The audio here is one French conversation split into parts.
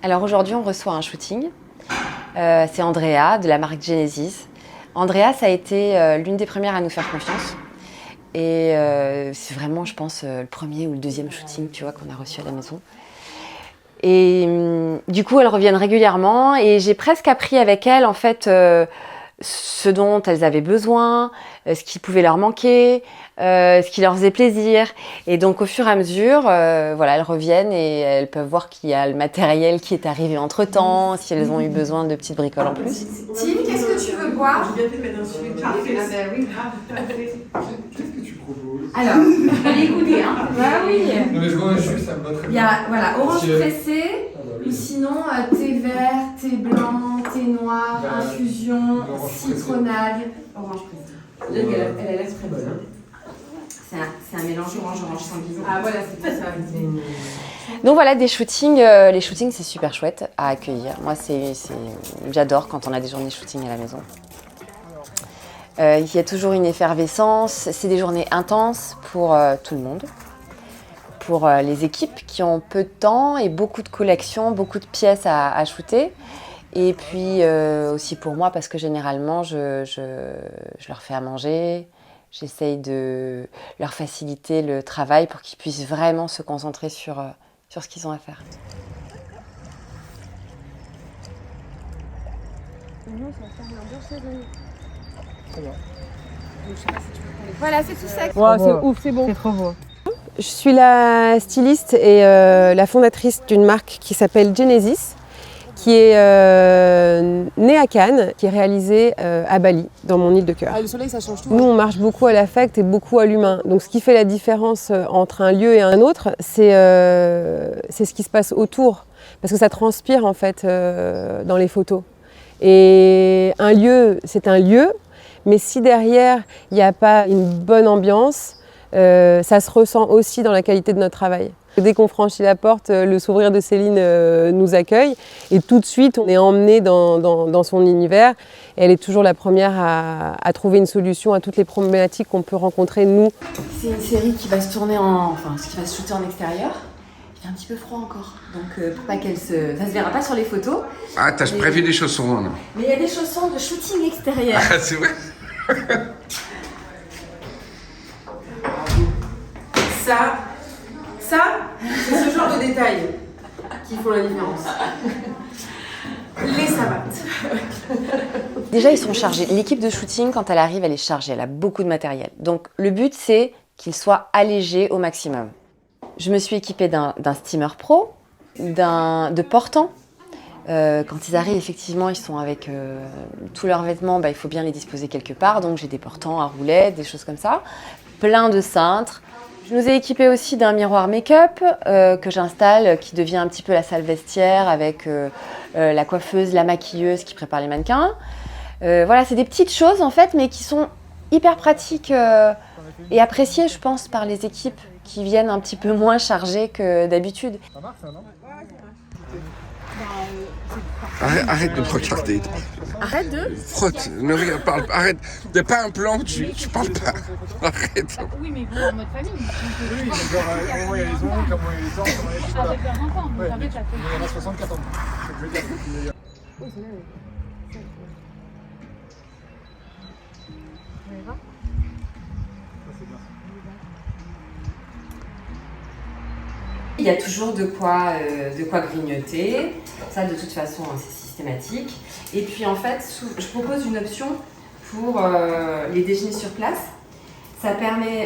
Alors aujourd'hui, on reçoit un shooting. C'est Andrea de la marque Genesis. Andrea, ça a été l'une des premières à nous faire confiance. Et c'est vraiment, je pense, le premier ou le deuxième shooting, tu vois, qu'on a reçu à la maison. Et du coup, elles reviennent régulièrement et j'ai presque appris avec elles, en fait, ce dont elles avaient besoin, ce qui pouvait leur manquer, ce qui leur faisait plaisir. Et donc, au fur et à mesure, voilà, elles reviennent et elles peuvent voir qu'il y a le matériel qui est arrivé entre-temps, si elles ont eu besoin de petites bricoles en plus. Tim, qu'est-ce que tu veux boire? J'ai bien fait de mettre un sujet de parfait. Ah bah oui, grave, tout à fait. Qu'est-ce que tu proposes? Alors, allez goûter, hein. Bah oui. Non mais je vois un jus, ça me va très Il y bien. a, voilà, orange Si, pressé, Ah bah ou oui. sinon thé vert, thé blanc, thé noir, Bah, infusion, l'orange citronnade, orange pressé. Ouais. Elle a l'air très bonne. C'est un mélange orange sanguine. Ah voilà, c'est ça. Donc voilà, des shootings, les shootings, c'est super chouette à accueillir. Moi, j'adore quand on a des journées shooting à la maison. Il y a toujours une effervescence, c'est des journées intenses pour tout le monde. Pour les équipes qui ont peu de temps et beaucoup de collections, beaucoup de pièces à shooter. Et puis aussi pour moi, parce que généralement, je leur fais à manger. J'essaye de leur faciliter le travail pour qu'ils puissent vraiment se concentrer sur ce qu'ils ont à faire. Voilà, c'est tout sec. Wow, c'est ouf, c'est bon. C'est trop beau. Je suis la styliste et la fondatrice d'une marque qui s'appelle Genesis, qui est née à Cannes, qui est réalisée à Bali, dans mon île de cœur. Ah, le soleil, ça change tout. Nous, on marche beaucoup à l'affect et beaucoup à l'humain. Donc, ce qui fait la différence entre un lieu et un autre, c'est ce qui se passe autour. Parce que ça transpire, en fait, dans les photos. Et un lieu, c'est un lieu, mais si derrière, il n'y a pas une bonne ambiance, ça se ressent aussi dans la qualité de notre travail. Dès qu'on franchit la porte, le sourire de Céline nous accueille et tout de suite, on est emmené dans son univers. Et elle est toujours la première à trouver une solution à toutes les problématiques qu'on peut rencontrer, nous. C'est une série qui va se tourner qui va se shooter en extérieur. Il fait un petit peu froid encore, donc pour pas ça se verra pas sur les photos. Ah, t'as prévu des chaussons, là. Mais il y a des chaussons de shooting extérieur. Ah, c'est vrai. Ça, c'est ce genre de détails qui font la différence. Les savates. Déjà, ils sont chargés. L'équipe de shooting, quand elle arrive, elle est chargée. Elle a beaucoup de matériel. Donc, le but, c'est qu'ils soient allégés au maximum. Je me suis équipée d'un steamer pro, de portants. Quand ils arrivent, effectivement, ils sont avec tous leurs vêtements. Il faut bien les disposer quelque part. Donc, j'ai des portants à roulettes, des choses comme ça. Plein de cintres. Je nous ai équipés aussi d'un miroir make-up que j'installe, qui devient un petit peu la salle vestiaire avec la coiffeuse, la maquilleuse qui prépare les mannequins. Voilà, c'est des petites choses en fait, mais qui sont hyper pratiques et appréciées, je pense, par les équipes qui viennent un petit peu moins chargées que d'habitude. Ça marche, ça, non? Arrête de me regarder. Arrête de... Frotte, ne regarde, parle pas. Arrête. T'as pas un plan, tu parles pas. Arrête. Oui, mais vous, en mode famille. Oui, mais genre, comment il y a les ongles, comment il y a les ordres, comment il y a les choses. Avec leurs enfants. Ouais, Donc en fait, ça fait... il y en a 64 ans. C'est ce que je veux dire. Il y a toujours de quoi grignoter. Ça, de toute façon, c'est systématique. Et puis, en fait, je propose une option pour les déjeuners sur place. Ça permet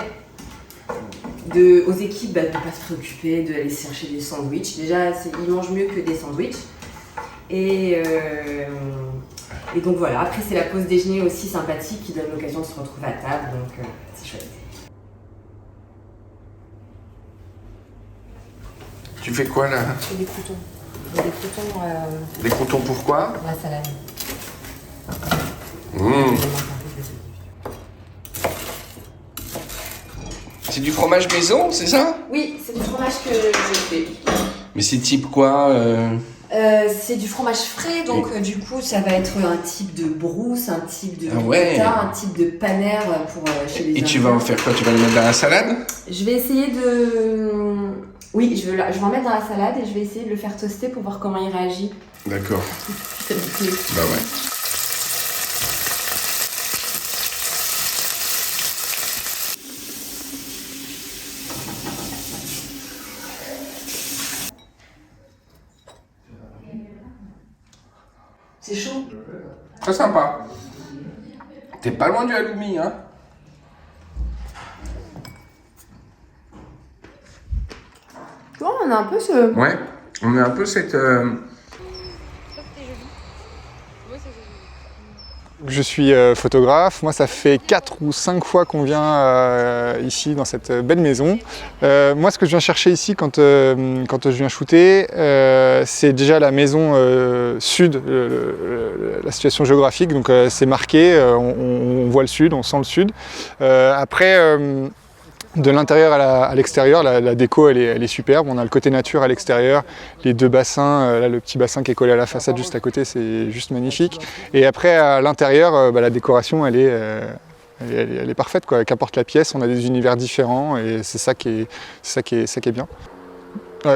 aux équipes de ne pas se préoccuper d'aller chercher des sandwichs. Déjà, ils mangent mieux que des sandwichs. Et donc voilà, après c'est la pause déjeuner aussi sympathique qui donne l'occasion de se retrouver à table, donc c'est chouette. Tu fais quoi, là? Je fais des croutons. Des croutons Des croutons, pourquoi? pour la salade. C'est du fromage maison, c'est ça? Oui, c'est du fromage que je fais. Mais c'est type quoi? C'est du fromage frais, donc du coup ça va être un type de brousse, un type de Ah ouais. ricotta, un type de panère pour chez les Et tu vas en Indiens. faire quoi? Tu vas le mettre dans la salade? Je vais essayer Oui, je vais en mettre dans la salade et je vais essayer de le faire toaster pour voir comment il réagit. D'accord. Ça me plaît. Bah ouais. C'est chaud. Très sympa. T'es pas loin du halloumi, hein? Tu vois, on a un peu ce... Ouais, on a un peu cette... Je suis photographe. Moi, ça fait 4 ou 5 fois qu'on vient ici dans cette belle maison. Moi, ce que je viens chercher ici quand je viens shooter, c'est déjà la maison sud, la situation géographique. Donc, c'est marqué, on voit le sud, on sent le sud. Après, de l'intérieur à l'extérieur, la déco elle est superbe. On a le côté nature à l'extérieur, les 2 bassins, là le petit bassin qui est collé à la façade juste à côté, c'est juste magnifique. Et après à l'intérieur, la décoration elle est parfaite quoi. Qu'importe la pièce, on a des univers différents et c'est ça qui est bien.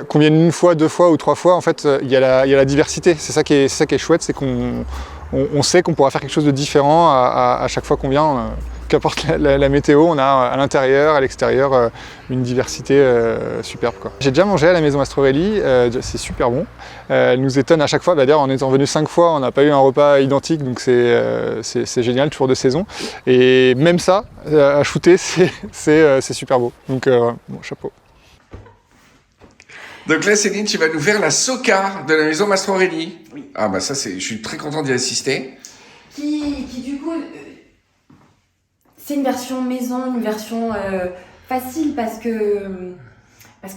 Qu'on vienne 1 fois, 2 fois ou 3 fois, en fait, il y a la diversité. C'est ça qui est chouette, c'est qu'on sait qu'on pourra faire quelque chose de différent à chaque fois qu'on vient. Qu'importe la météo, on a à l'intérieur, à l'extérieur, une diversité superbe, quoi. J'ai déjà mangé à la maison Mastrorelli, c'est super bon. Elle nous étonne à chaque fois, d'ailleurs en étant venu 5 fois, on n'a pas eu un repas identique, donc c'est génial, toujours de saison. Et même ça, à shooter, c'est super beau. Donc bon, chapeau. Donc là, Céline, tu vas nous faire la soca de la maison Mastrorelli. Oui. Ah bah ça, je suis très content d'y assister. Qui du coup... C'est une version maison, une version facile parce que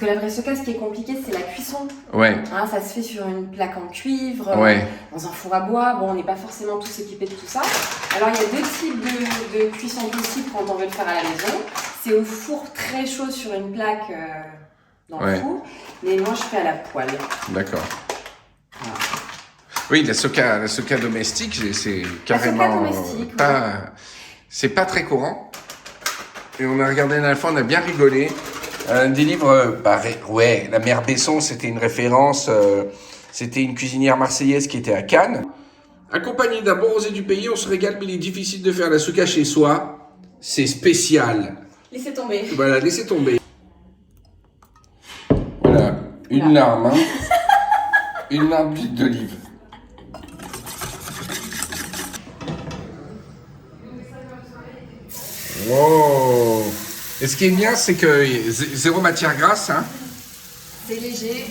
la vraie soca, ce qui est compliqué, c'est la cuisson. Ouais. Hein, ça se fait sur une plaque en cuivre, Ouais. dans un four à bois. Bon, on n'est pas forcément tous équipés de tout ça. Alors, il y a 2 types de cuisson possibles quand on veut le faire à la maison. C'est au four très chaud sur une plaque dans le four. Mais moi, je fais à la poêle. D'accord. Voilà. Oui, la soca domestique, c'est carrément la soca domestique, pas... Ouais. C'est pas très courant. Et on a regardé la dernière fois, on a bien rigolé. Des livres, ouais, la mère Besson, c'était une référence. C'était une cuisinière marseillaise qui était à Cannes. Accompagnée d'un bon rosé du pays, on se régale, mais il est difficile de faire la soca chez soi. C'est spécial. Laissez tomber. Voilà, laissez tomber. Voilà, une larme, hein. Une larme d'huile d'olive. Wow. Et ce qui est bien, c'est que 0 matière grasse, hein. C'est léger.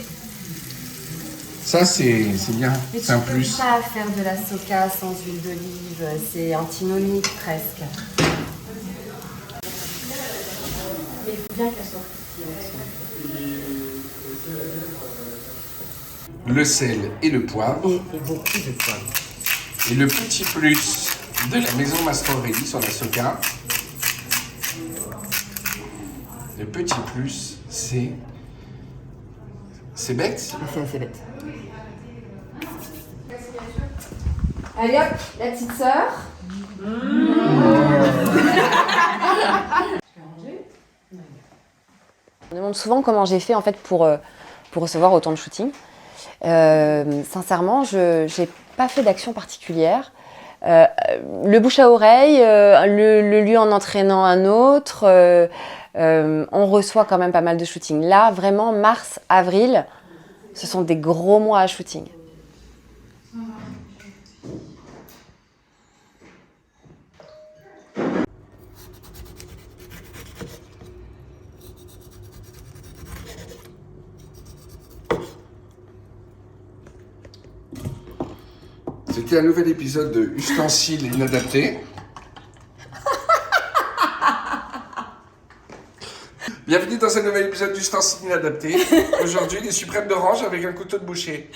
Ça, c'est bien. C'est un plus. Tu peux pas faire de la soca sans huile d'olive. C'est antinomique presque. Mais il faut bien qu'elle soit Le sel et le poivre. Et beaucoup de poivre. Et le petit plus de la maison Mastrorelli sur la soca. Le petit plus, c'est bête. C'est assez bête. Allez hop, la petite sœur. On me demande souvent comment j'ai fait en fait pour recevoir autant de shooting. Sincèrement, je n'ai pas fait d'action particulière. Le bouche à oreille, le lieu en entraînant un autre, on reçoit quand même pas mal de shooting. Là, vraiment, mars, avril, ce sont des gros mois à shooting. C'était un nouvel épisode de Ustensiles inadaptés. Bienvenue dans un nouvel épisode d'Ustensiles inadaptés. Aujourd'hui, les suprêmes d'orange avec un couteau de boucher.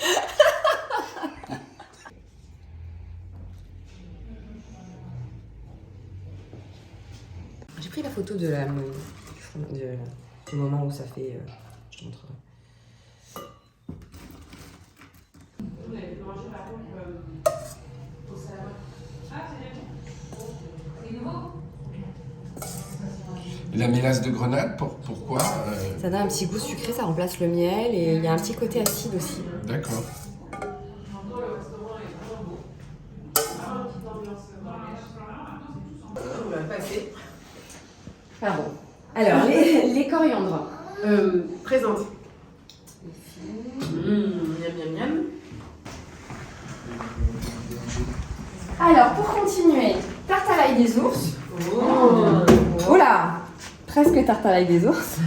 J'ai pris la photo du moment où ça fait... je te montrerai. La mélasse de grenade, pourquoi Ça donne un petit goût sucré, ça remplace le miel et il y a un petit côté acide aussi. D'accord. On va passer. Pardon. Alors, les coriandres. Présente. Miam, miam, miam. Alors, pour continuer, tarte à l'ail des ours. Oh. Oh là, presque tarte à l'ail des ours.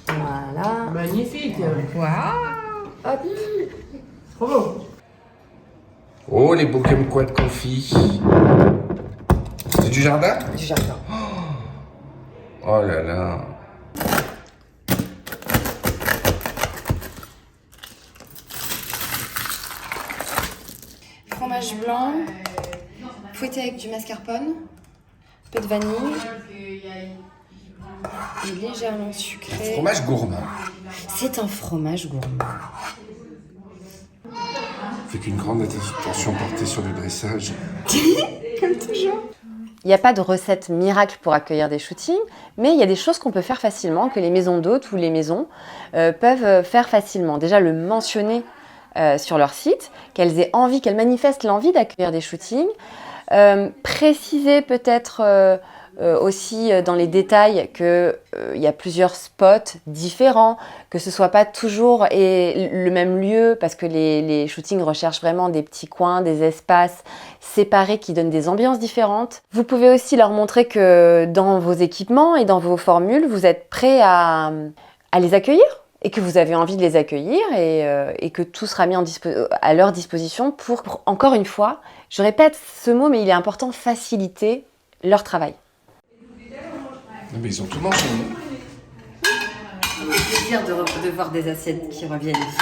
Voilà. Magnifique. Waouh. Hop. Trop beau. Oh, les beaux kumquats confits. C'est du jardin? Du jardin. Oh là là. Fromage blanc, fouetté avec du mascarpone, un peu de vanille, et légèrement sucré. Fromage gourmand. C'est un fromage gourmand. Avec une grande attention portée sur le dressage. Comme toujours. Il n'y a pas de recette miracle pour accueillir des shootings, mais il y a des choses qu'on peut faire facilement, que les maisons d'hôtes ou les maisons peuvent faire facilement. Déjà, le mentionner sur leur site, qu'elles aient envie, qu'elles manifestent l'envie d'accueillir des shootings. Préciser peut-être aussi dans les détails qu'il y a plusieurs spots différents, que ce ne soit pas toujours le même lieu, parce que les shootings recherchent vraiment des petits coins, des espaces séparés qui donnent des ambiances différentes. Vous pouvez aussi leur montrer que dans vos équipements et dans vos formules, vous êtes prêts à les accueillir et que vous avez envie de les accueillir et que tout sera mis à leur disposition pour, encore une fois, je répète ce mot, mais il est important, faciliter leur travail. Mais ils ont tout mangé. C'est plaisir de voir des assiettes qui reviennent ici.